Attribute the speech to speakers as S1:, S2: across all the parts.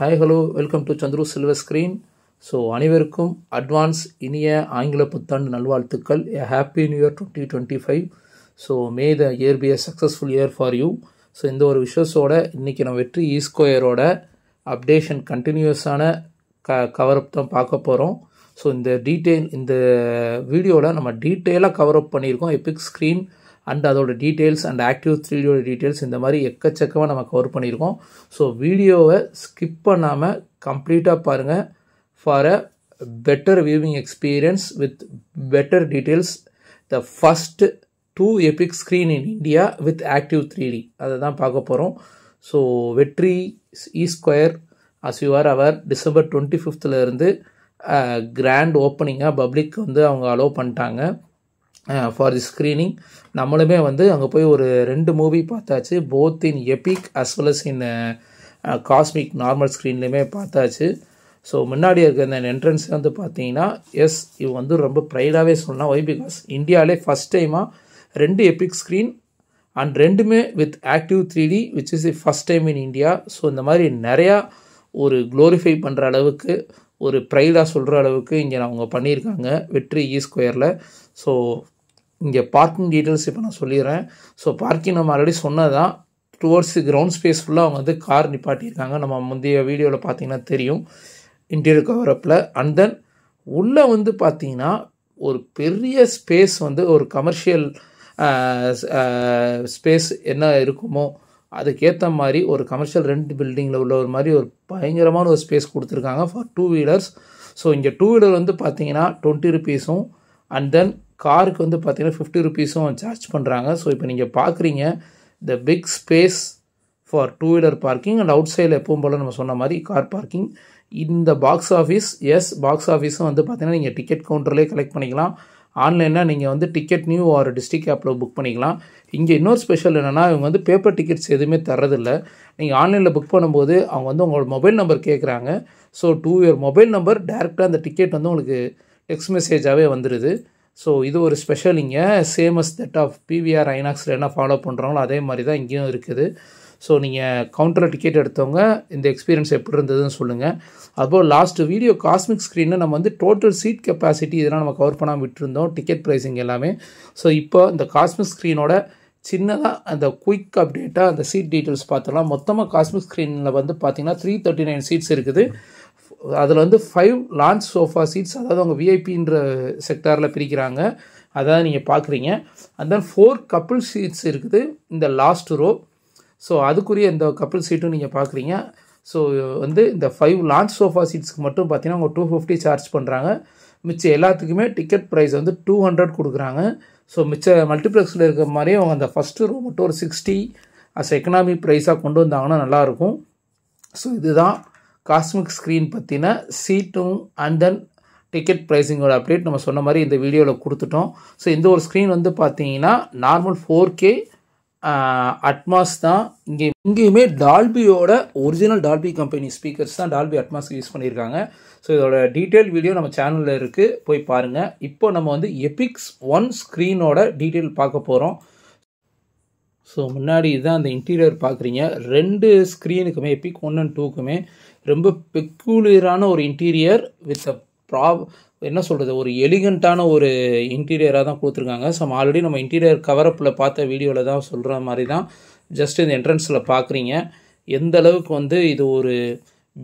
S1: Hi, hello, welcome to Chandru Silver Screen. So, அனைவருக்கும் advance இனிய ஆங்கில புத்தாண்டு நல்வாழ்த்துக்கள். A happy new year 2025. So, may the year be a successful year for you. So, இந்த ஒரு விஷயத்தோட இன்னைக்கு நம்ம வெற்றி ஸ்கொயரோட அப்டேஷன் கண்டினியூஸான கவரப் தான் பார்க்க போகிறோம். ஸோ இந்த வீடியோவில் நம்ம டீட்டெயிலாக கவரப் பண்ணியிருக்கோம். எபிக் ஸ்க்ரீன் அண்ட் அதோட டீட்டெயில்ஸ் அண்ட் ஆக்டிவ் 3Dயோட டீட்டெயில்ஸ் இந்த மாதிரி எக்கச்சக்கமாக நம்ம கவர் பண்ணியிருக்கோம். ஸோ வீடியோவை ஸ்கிப் பண்ணாமல் கம்ப்ளீட்டாக பாருங்கள். For a better viewing experience with better details, the first 2 epic screen in India with active 3D அதை தான் பார்க்க போகிறோம். So Vetri square as you are aware December 25th இருந்து கிராண்ட் ஓப்பனிங்காக பப்ளிக் வந்து அவங்க அலோவ் பண்ணிட்டாங்க ஃபார் தி ஸ்க்ரீனிங். நம்மளுமே வந்து அங்கே போய் ஒரு 2 மூவி பார்த்தாச்சு, both in epic as well as in cosmic normal ஸ்க்ரீன்லேயுமே பார்த்தாச்சு. ஸோ முன்னாடி இருக்க இந்த என்ட்ரன்ஸ் வந்து பார்த்தீங்கன்னா இவங்க வந்து ரொம்ப ப்ரைடாகவே சொல்லலாம். ஒய் பிகாஸ் இந்தியாவிலே ஃபஸ்ட் டைமாக 2 எபிக் ஸ்க்ரீன் அண்ட் 2மே with active 3D which is the first time in India. So இந்த மாதிரி நிறையா ஒரு க்ளோரிஃபை பண்ணுற அளவுக்கு, ஒரு ப்ரைடாக சொல்கிற அளவுக்கு இங்கே அவங்க பண்ணியிருக்காங்க வெற்றி ஸ்கொயரில். ஸோ இங்கே பார்க்கிங் டீட்டெயில்ஸ் இப்போ நான் சொல்லிடுறேன். ஸோ பார்க்கிங் நம்ம ஆல்ரெடி சொன்னதான், டுவர்ட்ஸ் கிரவுண்ட் ஸ்பேஸ் ஃபுல்லாக அவங்க வந்து கார் நிப்பாட்டியிருக்காங்க. நம்ம முந்தைய வீடியோவில் பார்த்தீங்கன்னா தெரியும் இன்டீரியர் கவரப்பில். அண்ட் தென் உள்ளே வந்து பார்த்தீங்கன்னா ஒரு பெரிய ஸ்பேஸ் வந்து ஒரு கமர்ஷியல் ஸ்பேஸ் என்ன இருக்குமோ அதுக்கேற்ற மாதிரி ஒரு கமர்ஷியல் ரெண்ட் பில்டிங்கில் உள்ள ஒரு மாதிரி ஒரு பயங்கரமான ஒரு ஸ்பேஸ் கொடுத்துருக்காங்க ஃபார் 2 வீலர்ஸ். ஸோ இங்கே 2 வீலர் வந்து பார்த்தீங்கன்னா 20 rupees அண்ட் தென் காருக்கு வந்து பார்த்தீங்கன்னா 50 rupees சார்ஜ் பண்ணுறாங்க. ஸோ இப்போ நீங்கள் பார்க்குறீங்க the big space for 2 wheeler parking and அவுட் சைடில் எப்பவும் போல் நம்ம சொன்ன மாதிரி கார் பார்க்கிங். இந்த பாக்ஸ் ஆஃபீஸ் பாக்ஸ் ஆஃபீஸும் வந்து பார்த்தீங்கன்னா நீங்கள் டிக்கெட் கவுண்டர்லேயே கலெக்ட் பண்ணிக்கலாம். ஆன்லைனில் நீங்கள் வந்து டிக்கெட் நியூ ஒரு டிஸ்ட்ரிக்ட் ஆப்பில் புக் பண்ணிக்கலாம். இங்கே இன்னொரு ஸ்பெஷல் என்னென்னா, இவங்க வந்து பேப்பர் டிக்கெட்ஸ் எதுவுமே தரதில்லை. நீங்கள் ஆன்லைனில் புக் பண்ணும்போது அவங்க வந்து உங்களோட மொபைல் நம்பர் கேட்குறாங்க. So to your mobile number டேரெக்டாக அந்த டிக்கெட் வந்து உங்களுக்கு டெக்ஸ்ட் மெசேஜாகவே வந்துடுது. ஸோ இது ஒரு ஸ்பெஷல் இங்கே. சேமஸ் தட் ஆஃப் PVR ஐநாக்ஸில் என்ன ஃபாலோ பண்ணுறாங்களோ அதே மாதிரி தான் இங்கேயும் இருக்குது. ஸோ நீங்கள் கவுண்டரில் டிக்கெட் எடுத்தவங்க இந்த எக்ஸ்பீரியன்ஸ் எப்படி இருந்ததுன்னு சொல்லுங்கள். அதுபோல் லாஸ்ட் வீடியோ காஸ்மிக் ஸ்க்ரீனில் நம்ம வந்து டோட்டல் சீட் கெப்பாசிட்டி இதெல்லாம் நம்ம கவர் பண்ணாமல் விட்டுருந்தோம், டிக்கெட் ப்ரைஸிங் எல்லாமே. ஸோ இப்போ இந்த காஸ்மிக் ஸ்க்ரீனோட சின்னதாக அந்த குயிக் அப்டேட்டாக அந்த சீட் டீட்டெயில்ஸ் பார்த்தலாம். மொத்தமாக காஸ்மிக் ஸ்க்ரீனில் வந்து பார்த்திங்கன்னா 339 சீட்ஸ் இருக்குது. அதில் வந்து 5 லான்ச் சோஃபா சீட்ஸ், அதாவது அவங்க விஐபின்ற செக்டாரில் பிரிக்கிறாங்க, அதாவது நீங்கள் பார்க்குறீங்க. அண்ட் தென் 4 கப்புள் சீட்ஸ் இருக்குது இந்த லாஸ்ட் ரோ. ஸோ அதுக்குரிய இந்த கப்புள் சீட்டும் நீங்கள் பார்க்குறீங்க. ஸோ வந்து இந்த 5 லான்ச் சோஃபா சீட்ஸ்க்கு மட்டும் பார்த்தீங்கன்னா அவங்க 250 சார்ஜ் பண்ணுறாங்க. மிச்சம் எல்லாத்துக்குமே டிக்கெட் ப்ரைஸ் வந்து 200 கொடுக்குறாங்க. ஸோ மிச்ச மல்டிப்ளெக்ஸில் இருக்கிற மாதிரியே அவங்க அந்த ஃபஸ்ட்டு ரோ மட்டும் ஒரு 60 அஸ் எக்கனாமி ப்ரைஸாக கொண்டு வந்தாங்கன்னா நல்லாயிருக்கும். ஸோ இதுதான் காஸ்மிக் ஸ்க்ரீன் பற்றின சீட்டும் அண்ட் தென் டிக்கெட் ப்ரைஸிங்கோட அப்டேட் நம்ம சொன்ன மாதிரி இந்த வீடியோவில் கொடுத்துட்டோம். ஸோ இந்த ஒரு ஸ்க்ரீன் வந்து பார்த்தீங்கன்னா நார்மல் 4K அட்மாஸ் தான். இங்கேயுமே டால்பியோட ஒரிஜினல் டால்பி கம்பெனி ஸ்பீக்கர்ஸ் தான் டால்பி அட்மாஸ் யூஸ் பண்ணியிருக்காங்க. ஸோ இதோட டீட்டெயில் வீடியோ நம்ம சேனலில் இருக்குது, போய் பாருங்கள். இப்போ நம்ம வந்து எபிக்ஸ் 1 ஸ்க்ரீனோட டீட்டெயில் பார்க்க போகிறோம். ஸோ முன்னாடி இதுதான் அந்த இன்டீரியர் பார்க்குறீங்க. 2 ஸ்க்ரீனுக்குமே எபிக் 1 and 2க்குமே ரொம்ப பெக்குலியரான ஒரு இன்டீரியர் வித் என்ன சொல்கிறது, ஒரு எலிகண்ட்டான ஒரு இன்டீரியராக தான் கொடுத்துருக்காங்க. ஸோ ஆல்ரெடி நம்ம இன்டீரியர் கவரப்பில் பார்த்த வீடியோவில் தான் சொல்கிற மாதிரி தான் ஜஸ்ட் இந்த என்ட்ரன்ஸில் பார்க்குறீங்க. எந்த அளவுக்கு வந்து இது ஒரு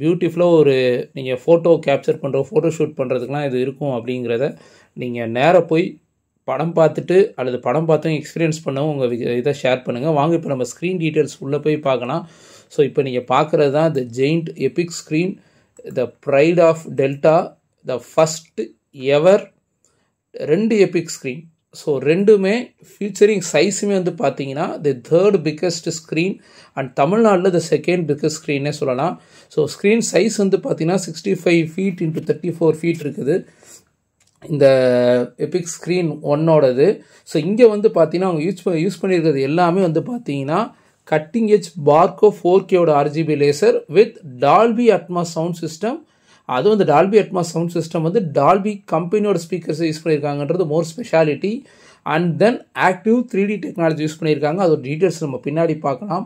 S1: பியூட்டிஃபுல்லாக ஒரு நீங்கள் ஃபோட்டோ கேப்சர் பண்ணுற ஃபோட்டோ ஷூட் பண்ணுறதுக்கெலாம் இது இருக்கும் அப்படிங்கிறத நீங்கள் நேராக போய் படம் பார்த்துட்டு அல்லது படம் பார்த்தும் எக்ஸ்பீரியன்ஸ் பண்ணவும் உங்கள் இதை ஷேர் பண்ணுங்கள். வாங்க இப்போ நம்ம ஸ்க்ரீன் டீட்டெயில்ஸ் உள்ளே போய் பார்க்கலாம். ஸோ இப்போ நீங்கள் பார்க்குறது தான் the giant epic screen, the pride of delta, the first ever 2 epic screen. So 2மே ஃபியூச்சரிங் சைஸுமே வந்து பார்த்தீங்கன்னா தி 3rd பிக்கஸ்ட் ஸ்க்ரீன் அண்ட் தமிழ்நாட்டில் த 2nd பிக்கஸ்ட் ஸ்க்ரீனே சொல்லலாம். ஸோ ஸ்க்ரீன் சைஸ் வந்து பார்த்தீங்கன்னா 65 feet into 34 feet இருக்குது இந்த எபிக் ஸ்க்ரீன் 1ஓடது. ஸோ இங்கே வந்து பார்த்தீங்கன்னா அவங்க யூஸ் பண்ணியிருக்கிறது எல்லாமே வந்து பார்த்தீங்கன்னா கட்டிங் எஜ் பார்கோ 4Kயோட RGB laser with Dolby Atmos sound system. அதுவும் வந்து டால்பி அட்மாஸ் சவுண்ட் சிஸ்டம் வந்து டால்பி கம்பெனியோட ஸ்பீக்கர்ஸ் யூஸ் பண்ணியிருக்காங்கன்றது more speciality. And then active 3D technology use பண்ணியிருக்காங்க. அதோட டீட்டெயில்ஸ் நம்ம பின்னாடி பார்க்கலாம்.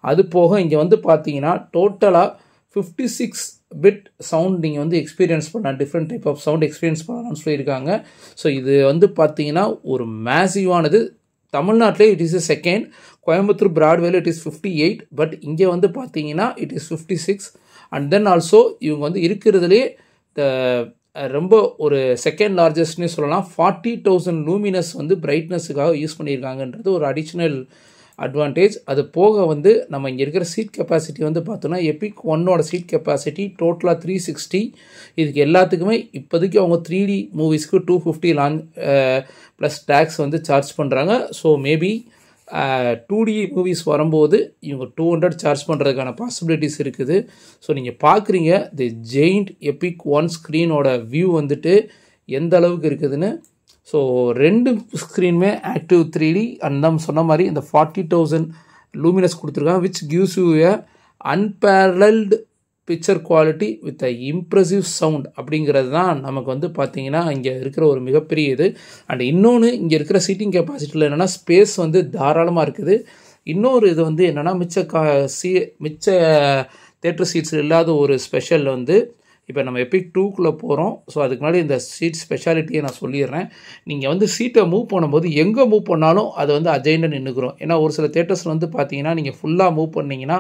S1: அது போக இங்கே வந்து பார்த்தீங்கன்னா டோட்டலாக 56 பிட் சவுண்ட் நீங்கள் வந்து எக்ஸ்பீரியன்ஸ் பண்ணலாம், different type of sound experience பண்ணலாம்னு சொல்லியிருக்காங்க. ஸோ இது வந்து பார்த்தீங்கன்னா ஒரு மேசிவானது. தமிழ்நாட்டிலே இட் இஸ் செகண்ட், கோயம்புத்தூர் பிராட்வேல இட் இஸ் 58, பட் இங்கே வந்து பார்த்தீங்கன்னா it is 56. And then also இவங்க வந்து இருக்கிறதுலே ரொம்ப ஒரு செகண்ட் லார்ஜஸ்ட்னே சொல்லலாம். 40,000 லூமினஸ் வந்து பிரைட்னஸுக்காக யூஸ் பண்ணியிருக்காங்கன்றது ஒரு அடிஷ்னல் அட்வான்டேஜ். அது போக வந்து நம்ம இங்கே இருக்கிற சீட் கெப்பாசிட்டி வந்து பார்த்தோன்னா எபிக் ஒன்னோட சீட் கெப்பாசிட்டி டோட்டலாக 360. இதுக்கு எல்லாத்துக்குமே இப்போதைக்கு அவங்க 3D மூவிஸ்க்கு 250 ப்ளஸ் டேக்ஸ் வந்து சார்ஜ் பண்ணுறாங்க. ஸோ மேபி 2D மூவிஸ் வரும்போது இவங்க 200 சார்ஜ் பண்ணுறதுக்கான பாசிபிலிட்டிஸ் இருக்குது. ஸோ நீங்கள் பார்க்குறீங்க தி ஜெயிண்ட் எபிக் ஒன் ஸ்க்ரீனோட வியூ வந்துட்டு எந்த அளவுக்கு இருக்குதுன்னு. ஸோ 2 ஸ்க்ரீனுமே ஆக்டிவ் 3D அண்ட் நம்ம சொன்ன மாதிரி இந்த 40,000 லூமினஸ் கொடுத்துருக்காங்க, which gives you a unparalleled picture quality with a impressive sound. அப்படிங்கிறது தான் நமக்கு வந்து பார்த்தீங்கன்னா இங்கே இருக்கிற ஒரு மிகப்பெரிய இது. அண்ட் இன்னொன்று இங்கே இருக்கிற சீட்டிங் கெப்பாசிட்டியில் என்னென்னா ஸ்பேஸ் வந்து தாராளமாக இருக்குது. இன்னொரு இது வந்து என்னென்னா மிச்ச தேட்டர் சீட்ஸ் இல்லாத ஒரு ஸ்பெஷல் வந்து இப்போ நம்ம எபிக் 2க்குள்ளே போகிறோம். ஸோ அதுக்கு முன்னாடி இந்த சீட் ஸ்பெஷாலிட்டியை நான் சொல்லிடுறேன். நீங்கள் வந்து சீட்டை மூவ் பண்ணும்போது எங்கே மூவ் பண்ணாலும் அது வந்து அஜெண்டாக நின்றுக்கிறோம். ஏன்னா ஒரு சில தேட்டர்ஸில் வந்து பார்த்தீங்கன்னா நீங்கள் ஃபுல்லாக மூவ் பண்ணிங்கன்னா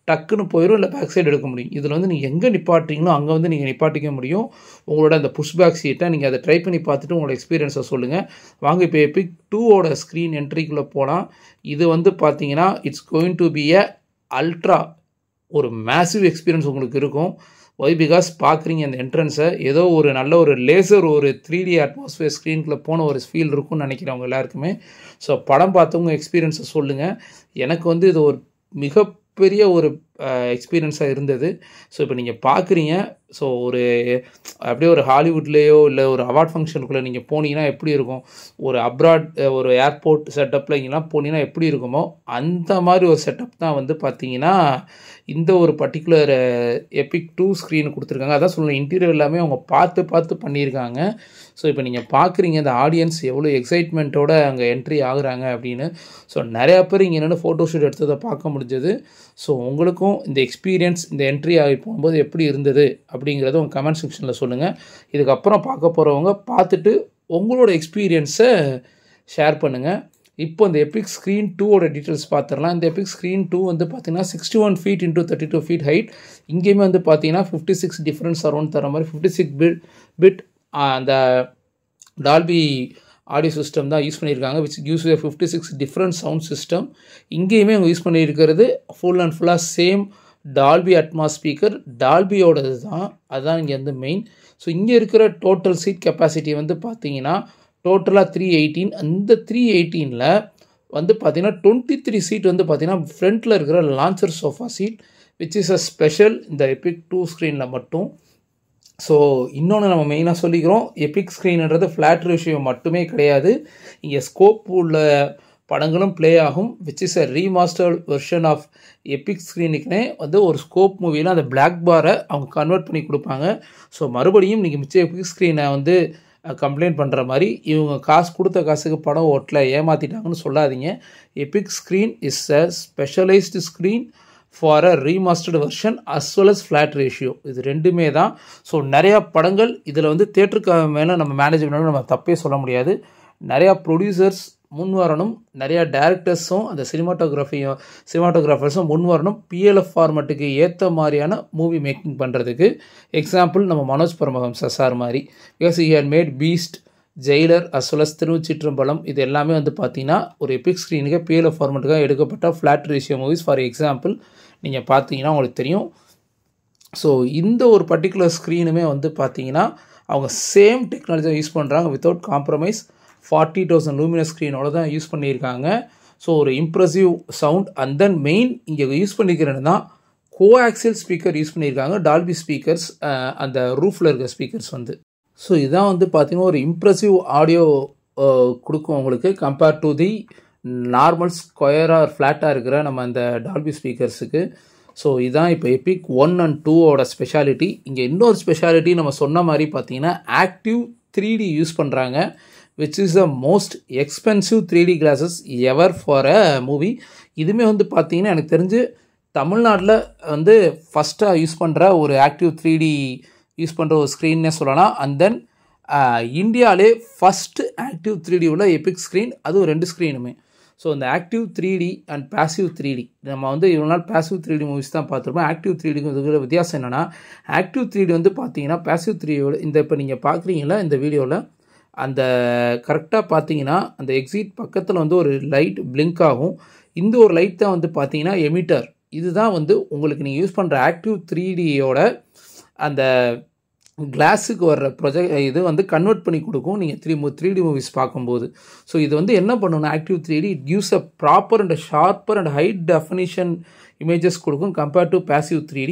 S1: டக்குன்னு போயிடும், இல்லை பேக் சைடு எடுக்க முடியும். இதில் வந்து நீங்கள் எங்கே நிப்பாட்டுறீங்களோ அங்கே வந்து நீங்கள் நிப்பாட்டிக்க முடியும். உங்களோட அந்த புஷ் பேக் சீட்டை நீங்கள் அதை ட்ரை பண்ணி பார்த்துட்டு உங்களோட எக்ஸ்பீரியன்ஸை சொல்லுங்கள். வாங்க இப்போ எபிக் 2ஓட ஸ்க்ரீன் என்ட்ரிக்குள்ளே போகலாம். இது வந்து பார்த்தீங்கன்னா it's going to be a ultra ஒரு மேசிவ் எக்ஸ்பீரியன்ஸ் உங்களுக்கு இருக்கும். ஒய் பிகாஸ் பார்க்குறீங்க அந்த என்ட்ரன்ஸை ஏதோ ஒரு நல்ல ஒரு லேசர் ஒரு 3D அட்மாஸ்பியர் ஸ்க்ரீனுக்குள்ளே போன ஒரு ஃபீல் இருக்கும்னு நினைக்கிறவங்க எல்லாருக்குமே. ஸோ படம் பார்த்தவங்க எக்ஸ்பீரியன்ஸை சொல்லுங்கள். எனக்கு வந்து இது ஒரு மிகப்பெரிய ஒரு எக்ஸ்பீரியன்ஸாக இருந்தது. ஸோ இப்போ நீங்கள் பார்க்குறீங்க, ஸோ ஒரு அப்படியே ஒரு ஹாலிவுட்லேயோ இல்லை ஒரு அவார்ட் ஃபங்க்ஷனுக்குள்ளே நீங்கள் போனீங்கன்னா எப்படி இருக்கும், ஒரு அப்ராட் ஒரு ஏர்போர்ட் செட்டப்பில் இங்கெல்லாம் போனீங்கன்னா எப்படி இருக்குமோ அந்த மாதிரி ஒரு செட்டப் தான் வந்து பார்த்தீங்கன்னா இந்த ஒரு பர்டிகுலர் எபிக் 2 ஸ்க்ரீன் கொடுத்துருக்காங்க. அதான் சொல்லணும், இன்டீரியர் எல்லாமே அவங்க பார்த்து பண்ணியிருக்காங்க. ஸோ இப்போ நீங்கள் பார்க்குறீங்க இந்த ஆடியன்ஸ் எவ்வளோ எக்ஸைட்மெண்ட்டோடு அங்கே என்ட்ரி ஆகுறாங்க அப்படின்னு. ஸோ நிறையா பேர் இங்கே என்னென்ன ஃபோட்டோஷூட் எடுத்ததை பார்க்க முடிஞ்சது. ஸோ உங்களுக்கும் இந்த எக்ஸ்பீரியன்ஸ் இந்த என்ட்ரி ஆகி போகும்போது எப்படி இருந்தது அப்படிங்கிறத உங்கள் கமெண்ட் செக்ஷனில் சொல்லுங்கள். இதுக்கப்புறம் பார்க்க போகிறவங்க பார்த்துட்டு உங்களோட எக்ஸ்பீரியன்ஸை ஷேர் பண்ணுங்கள். இப்போ இந்த எபிக் ஸ்க்ரீன் 2ஓட டீட்டெயில்ஸ் பார்த்துடலாம். இந்த எபிக் ஸ்க்ரீன் 2 வந்து பார்த்தீங்கன்னா 61 feet into 32 feet ஹைட். இங்கேயுமே வந்து பார்த்தீங்கன்னா 56 டிஃப்ரெண்ட் சரௌண்ட் தர மாதிரி 56 பிட் அந்த டால்பி ஆடியோ சிஸ்டம் தான் யூஸ் பண்ணியிருக்காங்க, which gives 56 different sound system. இங்கேயுமே அவங்க யூஸ் பண்ணியிருக்கிறது ஃபுல் அண்ட் ஃபுல்லாக சேம் டால்பி அட்மாஸ் ஸ்பீக்கர், டால்பியோடது தான். அதுதான் இங்கே வந்து மெயின். ஸோ இங்கே இருக்கிற டோட்டல் சீட் கெப்பாசிட்டி வந்து பார்த்தீங்கன்னா டோட்டலாக 318. அந்த 318ல் வந்து பார்த்தீங்கன்னா 23 சீட் வந்து பார்த்தீங்கன்னா ஃப்ரண்ட்டில் இருக்கிற launcher sofa seat, which is a special இந்த எபிக் 2 ஸ்க்ரீனில் மட்டும். ஸோ இன்னொன்று நம்ம மெயினாக சொல்லிக்கிறோம், எபிக் ஸ்க்ரீன்ன்றது ஃப்ளாட் ரேஷியோ மட்டுமே கிடையாது, இங்கே ஸ்கோப் உள்ள படங்களும் ப்ளே ஆகும், which is a remastered version of epic ஸ்க்ரீனுக்குனே வந்து ஒரு ஸ்கோப் மூவியில் அந்த பிளாக் பாரை அவங்க கன்வெர்ட் பண்ணி கொடுப்பாங்க. ஸோ மறுபடியும் நீங்கள் மிச்ச எபிக் ஸ்க்ரீனை வந்து கம்ப்ளைண்ட் பண்ணுற மாதிரி இவங்க காசு கொடுத்த காசுக்கு படம் ஓட்டல ஏமாற்றிட்டாங்கன்னு சொல்லாதீங்க. Epic screen is a specialised screen for a remastered version as well as flat ratio. இது ரெண்டுமே தான். ஸோ நிறையா படங்கள் இதில் வந்து தேட்டருக்கு மேலே நம்ம மேனேஜ்மெண்ட்டும் நம்ம தப்பே சொல்ல முடியாது. நிறையா ப்ரொடியூசர்ஸ் முன் வரணும், நிறையா டேரக்டர்ஸும் அந்த சினிமாட்டோகிராஃபர்ஸும் முன் வரணும் பிஎல்எஃப் ஃபார்மெட்டுக்கு ஏற்ற மாதிரியான மூவி மேக்கிங் பண்ணுறதுக்கு. எக்ஸாம்பிள் நம்ம மனோஜ் பரமஹம்சா சார் மாதிரி, because he had made Beast, Jailer as well as Thiruchitrambalam. இது எல்லாமே வந்து பார்த்தீங்கன்னா ஒரு எபிக் ஸ்க்ரீனுக்கு பிஎல்எஃப் ஃபார்மெட்டுக்காக எடுக்கப்பட்ட flat ratio movies. For example நீங்கள் பார்த்தீங்கன்னா உங்களுக்கு தெரியும். ஸோ இந்த ஒரு பர்டிகுலர் ஸ்க்ரீனுமே வந்து பார்த்தீங்கன்னா அவங்க சேம் டெக்னாலஜியை யூஸ் பண்ணுறாங்க வித்தவுட் காம்ப்ரமைஸ். 40,000 லூமினஸ் ஸ்க்ரீனோட தான் யூஸ் பண்ணியிருக்காங்க. ஸோ ஒரு impressive sound. And then main இங்கே யூஸ் பண்ணிக்கிறேன்னு தான் கோஆக்சியல் ஸ்பீக்கர் யூஸ் பண்ணியிருக்காங்க, டால்பி ஸ்பீக்கர்ஸ், அந்த ரூஃபில் இருக்க ஸ்பீக்கர்ஸ் வந்து. ஸோ இதான் வந்து பார்த்திங்கன்னா ஒரு இம்ப்ரெசிவ் ஆடியோ கொடுக்கும் உங்களுக்கு கம்பேர்ட் டு தி நார்மல் ஸ்கொயராக ஃப்ளாட்டாக இருக்கிற நம்ம அந்த டால்பி ஸ்பீக்கர்ஸுக்கு. ஸோ இதான் இப்போ எபிக் 1 and 2ஓட ஸ்பெஷாலிட்டி. இங்கே இன்னொரு ஸ்பெஷாலிட்டி நம்ம சொன்ன மாதிரி பார்த்தீங்கன்னா ஆக்டிவ் 3D யூஸ் பண்ணுறாங்க, which is the most expensive 3D glasses ever for a movie. இதுவுமே வந்து பார்த்தீங்கன்னா எனக்கு தெரிஞ்சு தமிழ்நாட்டில் வந்து ஃபஸ்ட்டாக யூஸ் பண்ணுற ஒரு ஆக்டிவ் 3D யூஸ் பண்ணுற ஒரு ஸ்க்ரீன்னே சொல்லலாம். அண்ட் தென் இந்தியாவிலே ஃபஸ்ட்டு ஆக்டிவ் 3D உள்ள எபிக் ஸ்க்ரீன், அதுவும் 2 ஸ்க்ரீனுமே. ஸோ இந்த active 3D and passive 3D, நம்ம வந்து இவ்வளோ நாள் பேசிவ் 3D மூவிஸ் தான் பார்த்துருப்போம். ஆக்டிவ் 3Dக்கு இருக்கிற வித்தியாசம் என்னென்னா, ஆக்டிவ் 3D வந்து பார்த்தீங்கன்னா பேசிவ் 3Dயோட இந்த இப்போ நீங்கள் பார்க்குறீங்களா இந்த வீடியோவில், அந்த கரெக்டாக பார்த்தீங்கன்னா அந்த எக்ஸிட் பக்கத்தில் வந்து ஒரு லைட் பிளிங்க் ஆகும். இந்த ஒரு லைட் தான் வந்து பார்த்தீங்கன்னா எமிட்டர். இதுதான் வந்து உங்களுக்கு நீங்கள் யூஸ் பண்ணுற ஆக்டிவ் 3Dயோட அந்த கிளாஸுக்கு வர்ற இது வந்து கன்வெர்ட் பண்ணி கொடுக்கும் நீங்கள் 3D மூவிஸ் பார்க்கும்போது. ஸோ இது வந்து என்ன பண்ணணும், active 3D it gives a proper and sharper and high definition images கொடுக்கும் கம்பேர்ட் டு பேசிவ் 3D.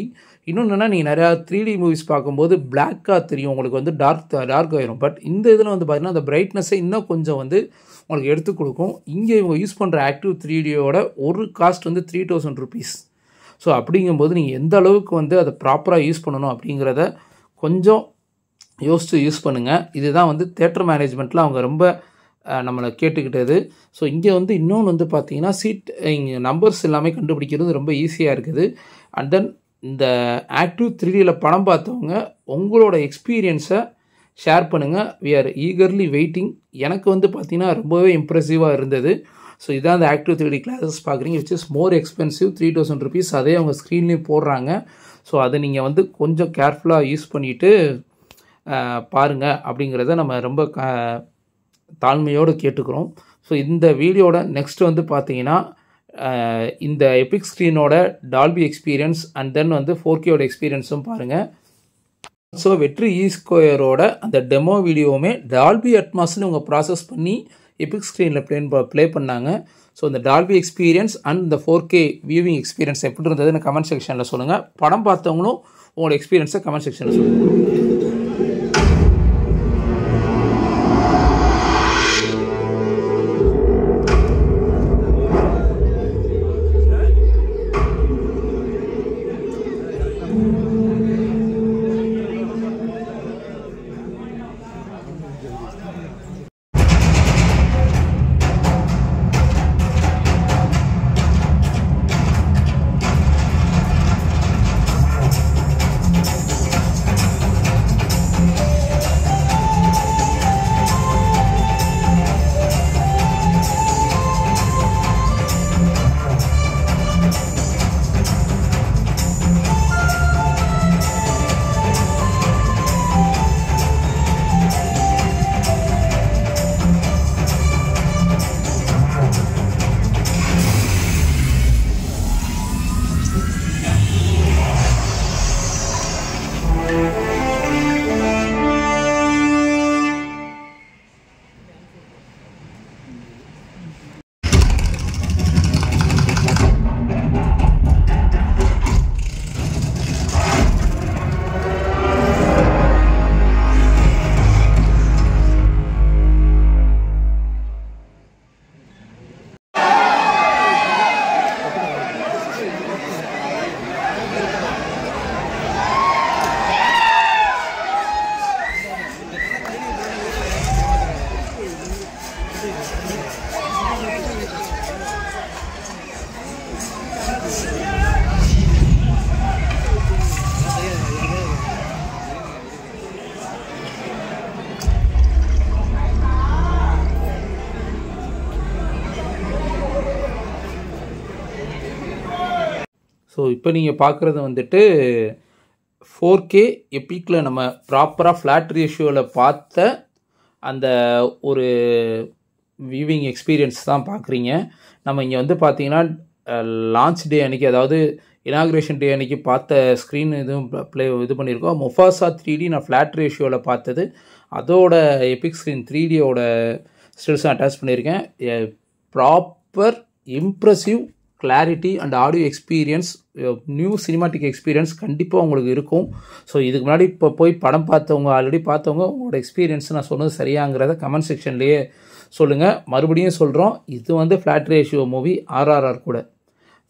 S1: இன்னொன்று என்னென்னா, நீங்கள் நிறையா 3D மூவிஸ் பார்க்கும்போது பிளாக்காக தெரியும், உங்களுக்கு வந்து டார்க் ஆயிரும். பட் இந்த இதில் வந்து பார்த்தீங்கன்னா அந்த பிரைட்னஸை இன்னும் கொஞ்சம் வந்து உங்களுக்கு எடுத்து கொடுக்கும். இங்கே இவங்க யூஸ் பண்ணுற ஆக்டிவ் 3Dயோட ஒரு காஸ்ட் வந்து 3000 rupees. ஸோ அப்படிங்கும்போது நீங்கள் எந்த அளவுக்கு வந்து அதை ப்ராப்பராக யூஸ் பண்ணணும் அப்படிங்கிறத கொஞ்சம் யோசித்து யூஸ் பண்ணுங்கள். இதுதான் வந்து தியேட்டர் மேனேஜ்மெண்ட்டில் அவங்க ரொம்ப நம்மளை கேட்டுக்கிட்டது. ஸோ இங்கே வந்து இன்னொன்று வந்து பார்த்தீங்கன்னா இங்கே நம்பர்ஸ் எல்லாமே கண்டுபிடிக்கிறது ரொம்ப ஈஸியாக இருக்குது. அண்ட் தென் இந்த ஆக்டிவ் 3Dயில் படம் பார்த்தவங்க உங்களோட எக்ஸ்பீரியன்ஸை ஷேர் பண்ணுங்கள். We are eagerly waiting. எனக்கு வந்து பார்த்தீங்கன்னா ரொம்பவே இம்ப்ரெசிவாக இருந்தது. ஸோ இதான் அந்த ஆக்டிவ் 3D கிளாஸஸ் பார்க்குறீங்க, which is more expensive, 3000 rupees. அதே அவங்க ஸ்க்ரீன்லேயும் போடுறாங்க. ஸோ அதை நீங்கள் வந்து கொஞ்சம் கேர்ஃபுல்லாக யூஸ் பண்ணிவிட்டு பாருங்கள் அப்படிங்கிறத நம்ம ரொம்ப தாழ்மையோடு கேட்டுக்கிறோம். ஸோ இந்த வீடியோட நெக்ஸ்ட் வந்து பார்த்தீங்கன்னா இந்த எபிக் ஸ்க்ரீனோட டால்பி எக்ஸ்பீரியன்ஸ் அண்ட் தென் வந்து 4Kயோட எக்ஸ்பீரியன்ஸும் பாருங்கள். ஸோ வெற்றி E2ரோட அந்த டெமோ வீடியோவுமே டால்பி அட்மாஸ்ன்னு இவங்க ப்ராசஸ் பண்ணி எபிக் ஸ்க்ரீனில் ப்ளே பண்ணாங்க. ஸோ இந்த டால்பி எக்ஸ்பீரியன்ஸ் அண்ட் இந்த 4K வியூவிங் எக்ஸ்பீரியன்ஸ் எப்படி இருந்ததுன்னு கமெண்ட் செக்ஷனில் சொல்லுங்கள். படம் பார்த்தவங்களும் உங்களோட எக்ஸ்பீரியன்ஸை கமெண்ட் செக்ஷனில் சொல்லுங்கள். ஸோ இப்போ நீங்கள் பார்க்குறது வந்துட்டு 4K எப்பிக்கில் நம்ம ப்ராப்பராக ஃப்ளாட் ரேஷியோவில் பார்த்த அந்த ஒரு வியூவிங் எக்ஸ்பீரியன்ஸ் தான் பார்க்குறீங்க. நம்ம இங்கே வந்து பார்த்தீங்கன்னா லான்ச் டே அன்றைக்கி, அதாவது இனாக்ரேஷன் டே அன்றைக்கி பார்த்த ஸ்க்ரீன் இதுவும் இது பண்ணியிருக்கோம். முஃபாசா 3D நான் ஃப்ளாட் ரேஷியோவில் பார்த்தது, அதோட எபிக் ஸ்க்ரீன் 3Dயோட ஸ்டில்ஸும் அட்டாச் பண்ணியிருக்கேன். Proper impressive clarity and audio experience, new cinematic experience கண்டிப்பாக உங்களுக்கு இருக்கும். ஸோ இதுக்கு முன்னாடி இப்போ போய் படம் பார்த்தவங்க, ஆல்ரெடி பார்த்தவங்க, உங்களோட எக்ஸ்பீரியன்ஸ் நான் சொன்னது சரியாங்கிறத கமெண்ட் செக்ஷன்லேயே சொல்லுங்கள். மறுபடியும் சொல்கிறோம், இது வந்து ஃப்ளாட் ரேஷியோ மூவி. RRR கூட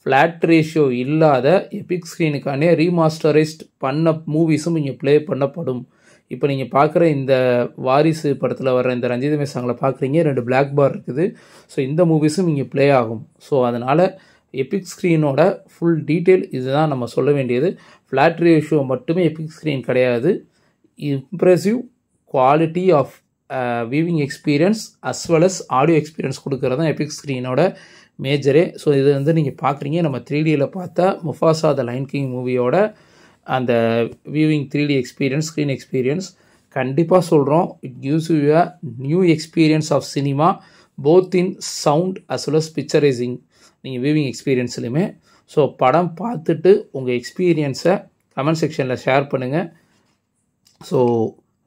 S1: ஃப்ளாட் ரேஷியோ இல்லாத எபிக் ஸ்க்ரீனுக்கானே ரீமாஸ்டரைஸ்ட் பண்ண மூவிஸும் இங்கே ப்ளே பண்ணப்படும். இப்போ நீங்கள் பார்க்குற இந்த வாரிசு படத்தில் வர்ற இந்த ரஞ்சிதமே சாங்கில் பார்க்குறீங்க, 2 பிளாக் பார் இருக்குது. ஸோ இந்த மூவிஸும் இங்கே ப்ளே ஆகும். ஸோ அதனால் எபிக் ஸ்க்ரீனோட ஃபுல் டீட்டெயில் இதுதான் நம்ம சொல்ல வேண்டியது. ஃப்ளாட் ரேஷியோ மட்டுமே எபிக் ஸ்க்ரீன் கிடையாது. Impressive quality of viewing experience as well as audio experience கொடுக்குறது தான் எபிக் ஸ்க்ரீனோட மேஜரே. ஸோ இது வந்து நீங்கள் பார்க்குறீங்க, நம்ம 3Dயில் பார்த்தா முஃபாசா த லைன் கிங் மூவியோட அந்த viewing 3D experience, screen experience கண்டிப்பாக சொல்கிறோம். It gives you a new experience of cinema both in sound as well as பிக்சரைசிங் நீங்கள் வியூவிங் எக்ஸ்பீரியன்ஸ்லையுமே. ஸோ படம் பார்த்துட்டு உங்கள் எக்ஸ்பீரியன்ஸை கமெண்ட் செக்ஷனில் ஷேர் பண்ணுங்கள். ஸோ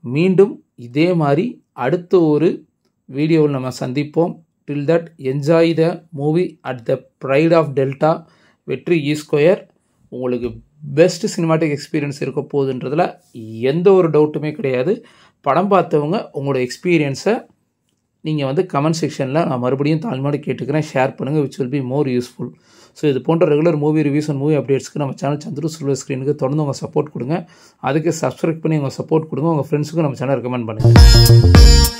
S1: மீண்டும் இதே மாதிரி அடுத்த ஒரு வீடியோவில் நம்ம சந்திப்போம். Till that enjoy the movie at the pride of delta. Vetri E2 உங்களுக்கு பெஸ்ட் சினிமாட்டிக் எக்ஸ்பீரியன்ஸ் இருக்க போகுதுன்றதில் எந்த ஒரு டவுட்டுமே கிடையாது. படம் பார்த்தவங்க உங்களோட எக்ஸ்பீரியன்ஸை நீங்கள் வந்து கமெண்ட் செக்ஷனில் நான் மறுபடியும் தாழ்மையோடு கேட்டுக்கிறேன், ஷேர் பண்ணுங்கள், which will be more useful. So இது போன்ற regular movie reviews and movie அப்டேட்ஸ்க்கு நம்ம சேனல் சந்துரு சில்வர் ஸ்க்ரீனுக்கு தொடர்ந்து உங்கள் சப்போர்ட் கொடுங்க. அதுக்கு சப்ஸ்கிரைப் பண்ணி உங்கள் சப்போர்ட் கொடுங்க. உங்கள் ஃப்ரெண்ட்ஸுக்கும் நம்ம சேனல் ரெக்கமெண்ட் பண்ணுங்கள்.